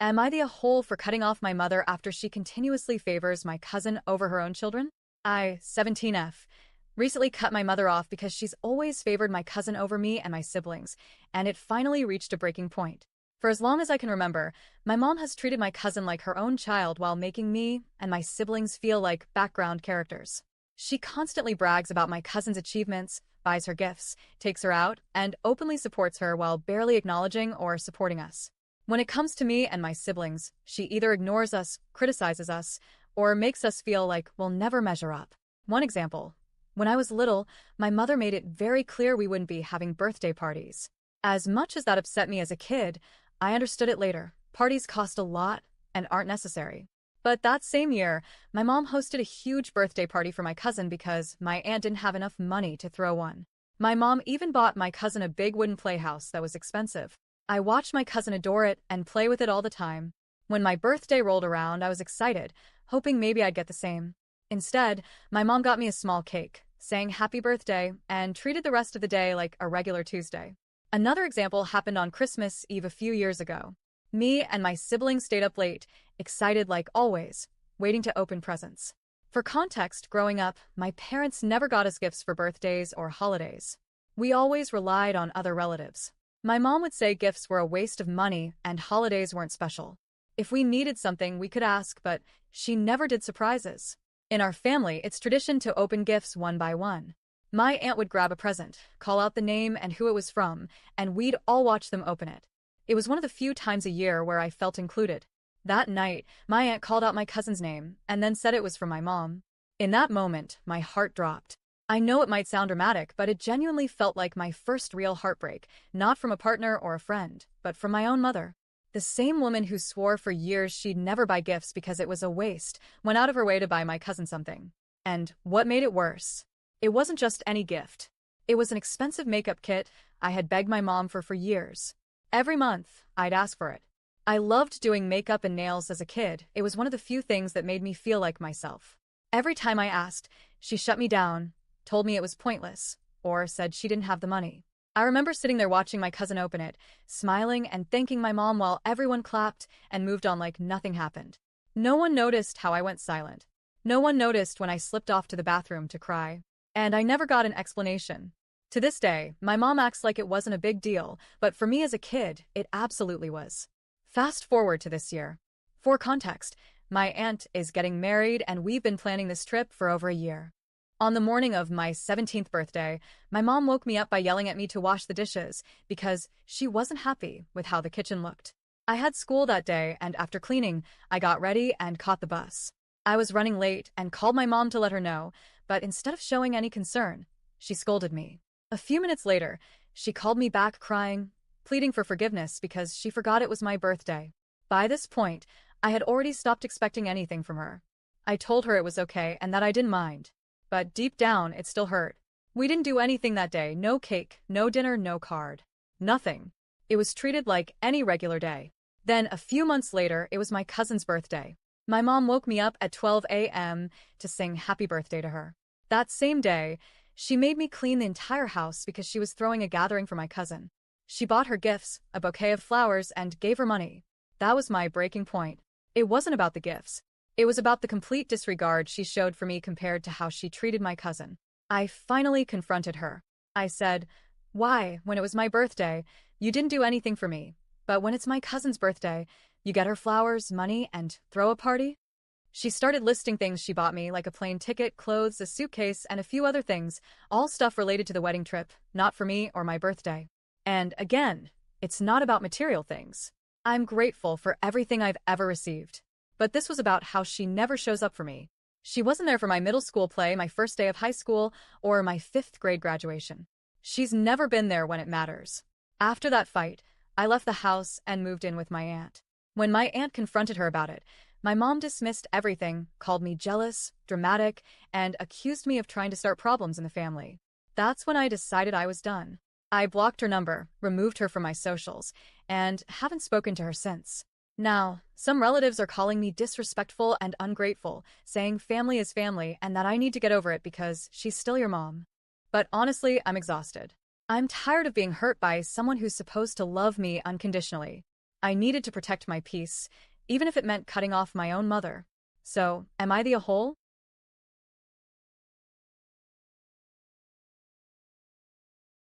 Am I the a-hole for cutting off my mother after she continuously favors my cousin over her own children? I, 17F, recently cut my mother off because she's always favored my cousin over me and my siblings, and it finally reached a breaking point. For as long as I can remember, my mom has treated my cousin like her own child while making me and my siblings feel like background characters. She constantly brags about my cousin's achievements, buys her gifts, takes her out, and openly supports her while barely acknowledging or supporting us. When it comes to me and my siblings, she either ignores us, criticizes us, or makes us feel like we'll never measure up. One example. When I was little, my mother made it very clear we wouldn't be having birthday parties. As much as that upset me as a kid, I understood it later. Parties cost a lot and aren't necessary. But that same year, my mom hosted a huge birthday party for my cousin because my aunt didn't have enough money to throw one. My mom even bought my cousin a big wooden playhouse that was expensive. I watched my cousin adore it and play with it all the time. When my birthday rolled around, I was excited, hoping maybe I'd get the same. Instead, my mom got me a small cake, sang happy birthday, and treated the rest of the day like a regular Tuesday. Another example happened on Christmas Eve a few years ago. Me and my siblings stayed up late, excited like always, waiting to open presents. For context, growing up, my parents never got us gifts for birthdays or holidays. We always relied on other relatives. My mom would say gifts were a waste of money and holidays weren't special. If we needed something, we could ask, but she never did surprises. In our family, it's tradition to open gifts one by one. My aunt would grab a present, call out the name and who it was from, and we'd all watch them open it. It was one of the few times a year where I felt included. That night, my aunt called out my cousin's name and then said it was from my mom. In that moment, my heart dropped. I know it might sound dramatic, but it genuinely felt like my first real heartbreak, not from a partner or a friend, but from my own mother. The same woman who swore for years she'd never buy gifts because it was a waste, went out of her way to buy my cousin something. And what made it worse? It wasn't just any gift. It was an expensive makeup kit I had begged my mom for years. Every month, I'd ask for it. I loved doing makeup and nails as a kid. It was one of the few things that made me feel like myself. Every time I asked, she shut me down, told me it was pointless, or said she didn't have the money. I remember sitting there watching my cousin open it, smiling and thanking my mom while everyone clapped and moved on like nothing happened. No one noticed how I went silent. No one noticed when I slipped off to the bathroom to cry. And I never got an explanation. To this day, my mom acts like it wasn't a big deal, but for me as a kid, it absolutely was. Fast forward to this year. For context, my aunt is getting married and we've been planning this trip for over a year. On the morning of my 17th birthday, my mom woke me up by yelling at me to wash the dishes because she wasn't happy with how the kitchen looked. I had school that day, and after cleaning, I got ready and caught the bus. I was running late and called my mom to let her know, but instead of showing any concern, she scolded me. A few minutes later, she called me back crying, pleading for forgiveness because she forgot it was my birthday. By this point, I had already stopped expecting anything from her. I told her it was okay and that I didn't mind. But deep down, it still hurt. We didn't do anything that day, no cake, no dinner, no card. Nothing. It was treated like any regular day. Then, a few months later, it was my cousin's birthday. My mom woke me up at 12 a.m. to sing happy birthday to her. That same day, she made me clean the entire house because she was throwing a gathering for my cousin. She bought her gifts, a bouquet of flowers, and gave her money. That was my breaking point. It wasn't about the gifts. It was about the complete disregard she showed for me compared to how she treated my cousin. I finally confronted her. I said, "Why, when it was my birthday, you didn't do anything for me, but when it's my cousin's birthday, you get her flowers, money, and throw a party?" She started listing things she bought me, like a plane ticket, clothes, a suitcase, and a few other things, all stuff related to the wedding trip, not for me or my birthday. And again, it's not about material things. I'm grateful for everything I've ever received. But this was about how she never shows up for me. She wasn't there for my middle school play, my first day of high school, or my 5th grade graduation. She's never been there when it matters. After that fight, I left the house and moved in with my aunt. When my aunt confronted her about it, my mom dismissed everything, called me jealous, dramatic, and accused me of trying to start problems in the family. That's when I decided I was done. I blocked her number, removed her from my socials, and haven't spoken to her since. Now, some relatives are calling me disrespectful and ungrateful, saying family is family and that I need to get over it because she's still your mom. But honestly, I'm exhausted. I'm tired of being hurt by someone who's supposed to love me unconditionally. I needed to protect my peace, even if it meant cutting off my own mother. So, am I the a hole?